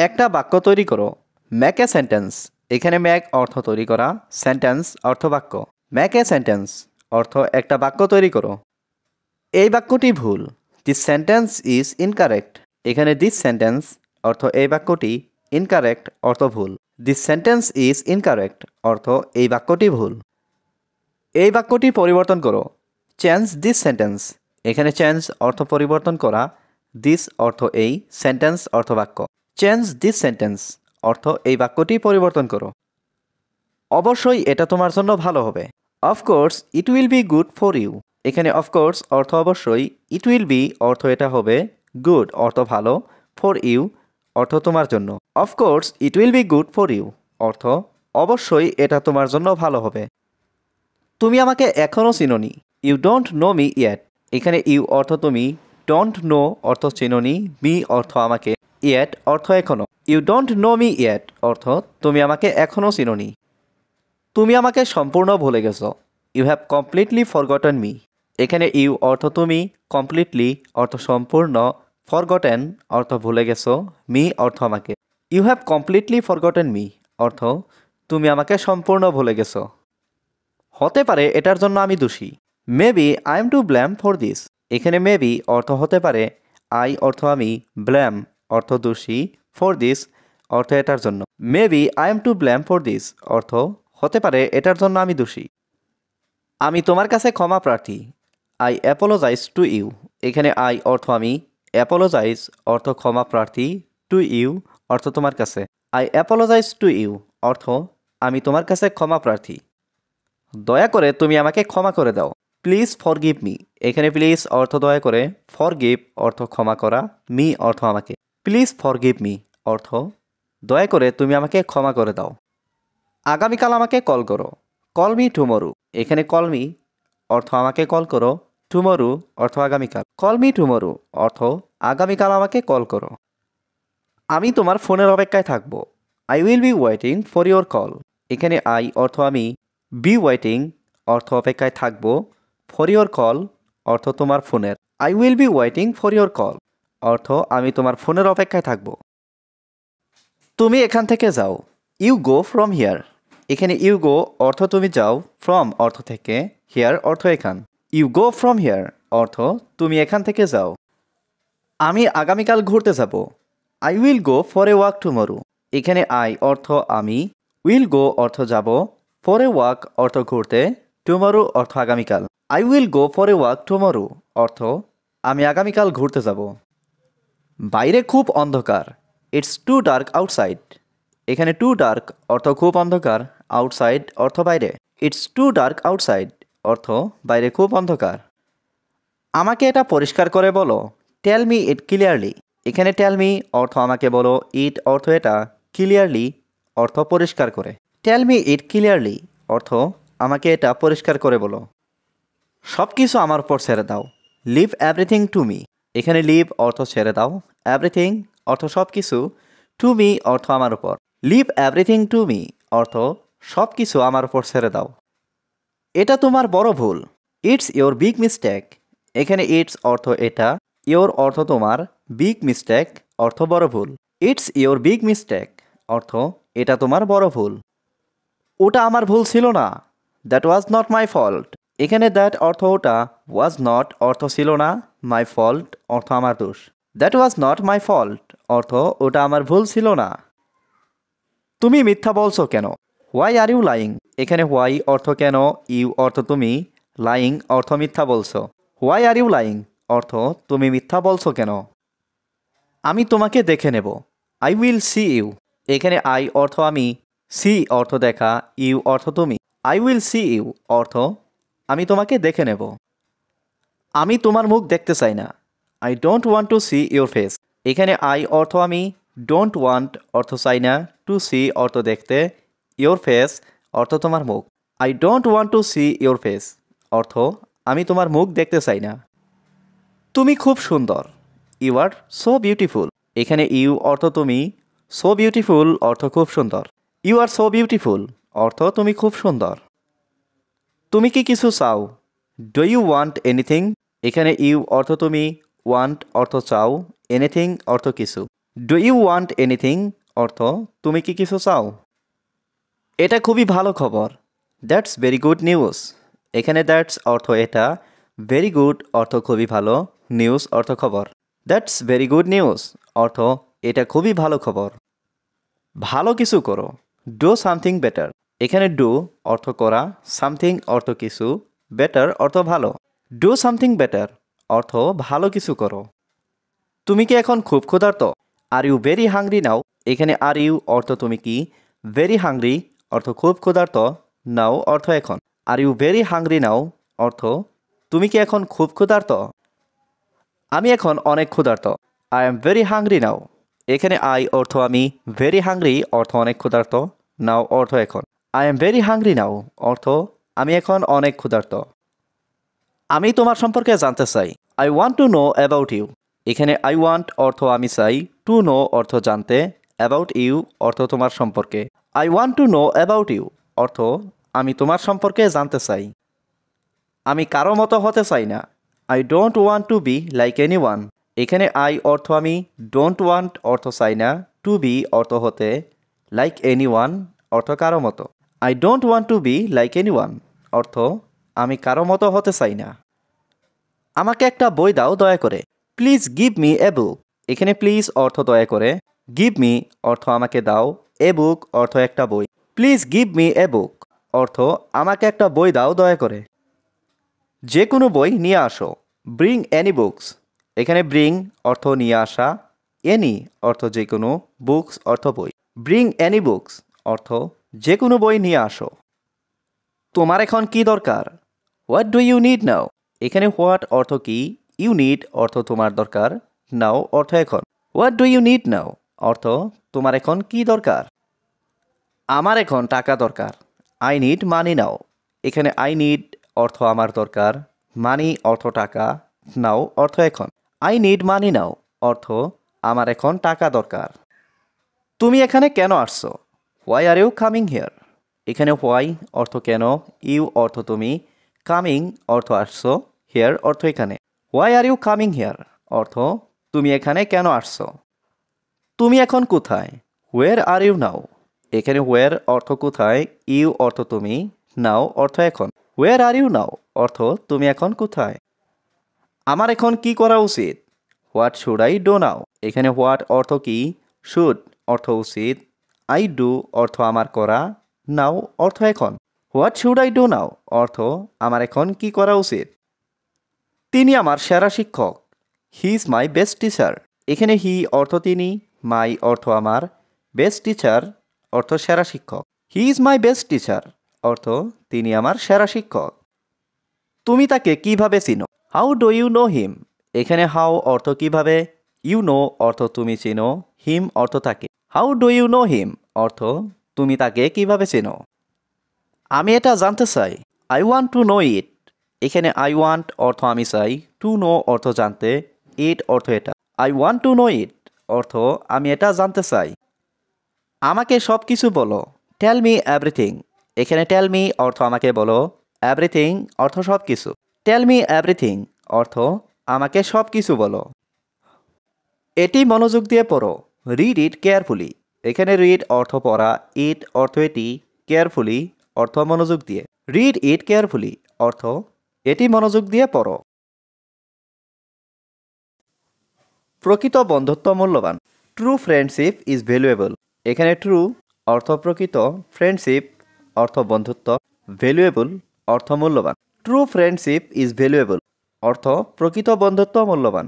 একটা বাক্য তৈরি করো। Make a sentence. এখানে মেক অর্থ তৈরি করা, সেন্টেন্স অর্থ বাক্য। মেক এ সেন্টেন্স অর্থ একটা বাক্য তৈরি করো। এই বাক্যটি ভুল। This sentence is incorrect. এখানে দিস সেন্টেন্স অর্থ এই বাক্যটি, ইনকারেক্ট অর্থ ভুল। দিস সেন্টেন্স ইজ ইনকারেক্ট অর্থ এই বাক্যটি ভুল। এই বাক্যটি পরিবর্তন করো। Change this sentence. এখানে চেঞ্জ অর্থ পরিবর্তন করা, দিস অর্থ এই, সেন্টেন্স অর্থ বাক্য। চেঞ্জ দিস সেন্টেন্স অর্থ এই বাক্যটি পরিবর্তন করো। অবশ্যই এটা তোমার জন্য ভালো হবে। Of course it will be good for you. এখানে অফকোর্স অর্থ অবশ্যই, ইট উইল বি অর্থ এটা হবে, গুড অর্থ ভালো, ফর ইউ অর্থ তোমার জন্য। Of course it will be good for you অর্থ অবশ্যই এটা তোমার জন্য ভালো হবে। তুমি আমাকে এখনও চিনোনি। You don't know me yet. এখানে ইউ অর্থ তুমি, ডোন্ট নো অর্থ চিনোনি, মি অর্থ আমাকে, ইয়েট অর্থ এখনও। You don't know me yet অর্থ তুমি আমাকে এখনও চিনোনি। তুমি আমাকে সম্পূর্ণ ভুলে গেছো। You have completely forgotten me. এখানে ইউ অর্থ তুমি, কমপ্লিটলি অর্থ সম্পূর্ণ, ফরগটেন অর্থ ভুলে গেছো, মি অর্থ আমাকে। You have completely forgotten me অর্থ তুমি আমাকে সম্পূর্ণ ভুলে গেছো। হতে পারে এটার জন্য আমি দোষী। Maybe I am to blame for this. এখানে মেবি অর্থ হতে পারে, আই অর্থ আমি, ব্লেম অর্থ দোষী, ফর দিস অর্থ এটার জন্য। Maybe I am to blame for this অর্থ হতে পারে এটার জন্য আমি দোষী। আমি তোমার কাছে ক্ষমা প্রার্থী। I apologise to you. এখানে আই অর্থ আমি, অ্যাপোলোজাইজ অর্থ ক্ষমা প্রার্থী, টু ইউ অর্থ তোমার কাছে। আই অ্যাপোলোজাইজ টু ইউ অর্থ আমি তোমার কাছে ক্ষমা প্রার্থী। দয়া করে তুমি আমাকে ক্ষমা করে দাও। Please forgive me. এখানে প্লিজ অর্থ দয়া করে, ফরগিভ অর্থ ক্ষমা করা, মি অর্থ আমাকে। প্লিজ ফরগিভ মি অর্থ দয়া করে তুমি আমাকে ক্ষমা করে দাও। আগামীকাল আমাকে কল করো। Call me tomorrow. এখানে কল মি অর্থ আমাকে কল করো, টুমরো অর্থ আগামীকাল। কল মি টুমরো অর্থ আগামীকাল আমাকে কল করো। আমি তোমার ফোনের অপেক্ষায় থাকব। I will be waiting for your call. এখানে আই অর্থ আমি, বি ওয়েটিং অর্থ অপেক্ষায় থাকব, ফর ইয়োর কল অর্থ তোমার ফোনের। I will be waiting for your call অর্থ আমি তোমার ফোনের অপেক্ষায় থাকব। তুমি এখান থেকে যাও। You go from here. এখানে ইউ গো অর্থ তুমি যাও, ফ্রম অর্থ থেকে, হিয়ার অর্থ এখান। ইউ গো ফ্রম হিয়ার অর্থ তুমি এখান থেকে যাও। আমি আগামীকাল ঘুরতে যাব। I will go for a walk tomorrow. এখানে আই অর্থ আমি, উইল গো অর্থ যাব, ফর এ ওয়াক অর্থ ঘুরতে, টুমরো অর্থ আগামীকাল। I will go for a walk tomorrow অর্থ আমি আগামীকাল ঘুরতে যাব। বাইরে খুব অন্ধকার। It's too dark outside. এখানে টু ডার্ক অর্থ খুব অন্ধকার, আউটসাইড অর্থ বাইরে। ইটস টু ডার্ক আউটসাইড অর্থ বাইরে খুব অন্ধকার। আমাকে এটা পরিষ্কার করে বলো। Tell me it clearly. এখানে টেল মি অর্থ আমাকে বলো, ইট অর্থ এটা, ক্লিয়ারলি অর্থ পরিষ্কার করে। টেল মি ইট ক্লিয়ারলি অর্থ আমাকে এটা পরিষ্কার করে বলো। সব কিছু আমার উপর ছেড়ে দাও। Leave everything to me. এখানে লিভ অর্থ ছেড়ে দাও, এভরিথিং অর্থ সব কিছু, টু মি অর্থ আমার উপর। লিভ এভরিথিং টু মি অর্থ সব কিছু আমার উপর ছেড়ে দাও। এটা তোমার বড় ভুল। It's your big mistake. এখানে ইটস অর্থ এটা, ইয়োর অর্থ তোমার, বিগ মিস্টেক অর্থ বড় ভুল। ইটস ইয়োর বিগ মিস্টেক অর্থ এটা তোমার বড় ভুল। ওটা আমার ভুল ছিল না। That was not my fault. এখানে দ্যাট অর্থ ওটা, ওয়াজ নট অর্থ ছিল না, মাই ফল্ট অর্থ আমার দোষ। That was not my fault অর্থ ওটা আমার ভুল ছিল না। তুমি মিথ্যা বলছো কেন? Why are you lying. এখানে হোয়াই অর্থ কেন, ইউ অর্থ তুমি, লাইং অর্থ মিথ্যা বলছো। হোয়াই আর ইউ লাইং অর্থ তুমি মিথ্যা বলছো কেন? আমি তোমাকে দেখে নেব। I will see you. এখানে আই অর্থ আমি, সি অর্থ দেখা, ইউ অর্থ তুমি। আই উইল সি ইউ অর্থ আমি তোমাকে দেখে নেব। আমি তোমার মুখ দেখতে চাই না। I don't want to see your face. এখানে আই অর্থ আমি, ডোন্ট ওয়ান্ট অর্থ চাই না, টু সি অর্থ দেখতে, ইউর ফেস অর্থ তোমার মুখ। I don't want to see your face অর্থ আমি তোমার মুখ দেখতে চাই না। তুমি খুব সুন্দর। You are so beautiful. এখানে ইউ অর্থ তুমি, সো বিউটিফুল অর্থ খুব সুন্দর। ইউ আর সো বিউটিফুল অর্থ তুমি খুব সুন্দর। তুমি কি কিছু চাও? Do you want anything. এখানে ইউ অর্থ তুমি, ওয়ান্ট অর্থ চাও, এনিথিং অর্থ কিছু। ডু ইউ ওয়ান্ট এনিথিং অর্থ তুমি কি কিছু চাও। এটা খুবই ভালো খবর। That's very good news. এখানে দ্যাটস অর্থ এটা, ভেরি গুড অর্থ খুবই ভালো, নিউজ অর্থ খবর। দ্যাটস ভেরি গুড নিউজ অর্থ এটা খুবই ভালো খবর। ভালো কিছু করো। Do something better. এখানে ডু অর্থ করা, সামথিং অর্থ কিছু, বেটার অর্থ ভালো। ডু সামথিং বেটার অর্থ ভালো কিছু করো। তুমি কি এখন খুব ক্ষুধার্ত? Are you very hungry now. এখানে আর ইউ অর্থ তুমি কি, ভেরি হাংরি অর্থ খুব ক্ষুধার্ত, নাও অর্থ এখন। Are you very hungry now অর্থ তুমি কি এখন খুব ক্ষুধার্ত? আমি এখন অনেক ক্ষুধার্ত। I am very hungry now. এখানে আই অর্থ আমি, ভেরি হাংরি অর্থ অনেক ক্ষুধার্ত, নাও অর্থ এখন। I am very hungry now অর্থ আমি এখন অনেক ক্ষুধার্ত। আমি তোমার সম্পর্কে জানতে চাই। I want to know about you. এখানে আই ওয়ান্ট অর্থ আমি চাই, টু নো অর্থ জানতে, অ্যাবাউট ইউ অর্থ তোমার সম্পর্কে। I want to know about you অর্থ আমি তোমার সম্পর্কে জানতে চাই। আমি কারো মতো হতে চাই না। I don't want to be like any one. এখানে আই অর্থ আমি, ডোন্ট ওয়ান্ট অর্থ চাই না, টু বি অর্থ হতে, লাইক এনি ওয়ান অর্থ কারো মতো। I don't want to be like any one অর্থ আমি কারো মতো হতে চাই না। আমাকে একটা বই দাও দয়া করে। প্লিজ গিভ মি এ বুক। এখানে প্লিজ অর্থ দয়া করে, গিভ মি অর্থ আমাকে দাও, এ বুক অর্থ একটা বই। প্লিজ গিভ মি এ বুক অর্থ আমাকে একটা বই দাও দয়া করে। যে কোনো বই নিয়ে আসো। Bring any books. এখানে ব্রিং অর্থ নিয়ে আসা, এনি অর্থ যে কোনো, বুকস অর্থ বই। ব্রিং এনি বুকস অর্থ যে কোনো বই নিয়ে আসো। তোমার এখন কি দরকার? হোয়াট ডু ইউ নিড নাও। এখানে হোয়াট অর্থ কি, ইউ নিড অর্থ তোমার দরকার, নাও অর্থ এখন। হোয়াট ডু ইউ নিড নাও অর্থ তোমার এখন কি দরকার। আমার এখন টাকা দরকার। আই নিড মানি নাও। এখানে আই নিড অর্থ আমার দরকার, মানি অর্থ টাকা, নাও অর্থ এখন। আই নিড মানি নাও অর্থ আমার এখন টাকা দরকার। তুমি এখানে কেন আসছো? Why are you coming here. এখানে হোয়াই অর্থ কেন, ইউ অর্থ তুমি, কামিং অর্থ আসছো, হিয়ার অর্থ এখানে। Why are you coming here অর্থ তুমি এখানে কেন আসছো। তুমি এখন কোথায়? Where are you now. এখানে হোয়ার অর্থ কোথায়, ইউ অর্থ তুমি, নাও অর্থ এখন। হোয়ার আর ইউ নাও অর্থ তুমি এখন কোথায়। আমার এখন কি করা উচিত? What should I do now. এখানে হোয়াট অর্থ কি, শুড অর্থ উচিত, আই ডু অর্থ আমার করা, নাও অর্থ এখন। What should I do now অর্থ আমার এখন কি করা উচিত। তিনি আমার সেরা শিক্ষক। He is my best teacher. এখানে হি অর্থ তিনি, মাই অর্থ আমার, বেস্ট টিচার অর্থ সেরা শিক্ষক। He is my best teacher অর্থ তিনি আমার সেরা শিক্ষক। তুমি তাকে কিভাবে চিনো? How do you know him. এখানে হাউ অর্থ কিভাবে, ইউ নো অর্থ তুমি চিনো, হিম অর্থ তাকে। How do you know him অর্থ তুমি তাকে কিভাবে চেনো। আমি এটা জানতে চাই। I want to know it. এখানে আই ওয়ান্ট অর্থ আমি চাই, টু নো অর্থ জানতে, ইট অর্থ এটা। I want to know it অর্থ আমি এটা জানতে চাই। আমাকে সব কিছু বলো। Tell me everything. এখানে টেল মি অর্থ আমাকে বলো, এভরিথিং অর্থ সব কিছু। টেল মি এভরিথিং অর্থ আমাকে সব কিছু বলো। এটি মনোযোগ দিয়ে পড়ো। Read it carefully. এখানে রিড অর্থ পড়া, ইট অর্থ এটি, কেয়ারফুলি অর্থ মনোযোগ দিয়ে। রিড ইট কেয়ারফুলি অর্থ এটি মনোযোগ দিয়ে পড়ো। প্রকৃত বন্ধুত্ব মূল্যবান। True friendship is valuable. এখানে ট্রু অর্থ প্রকৃত, ফ্রেন্ডশিপ অর্থ বন্ধুত্ব, ভ্যালুয়েবল অর্থ মূল্যবান। ট্রু ফ্রেন্ডশিপ ইজ ভ্যালুয়েবল অর্থ প্রকৃত বন্ধুত্ব মূল্যবান।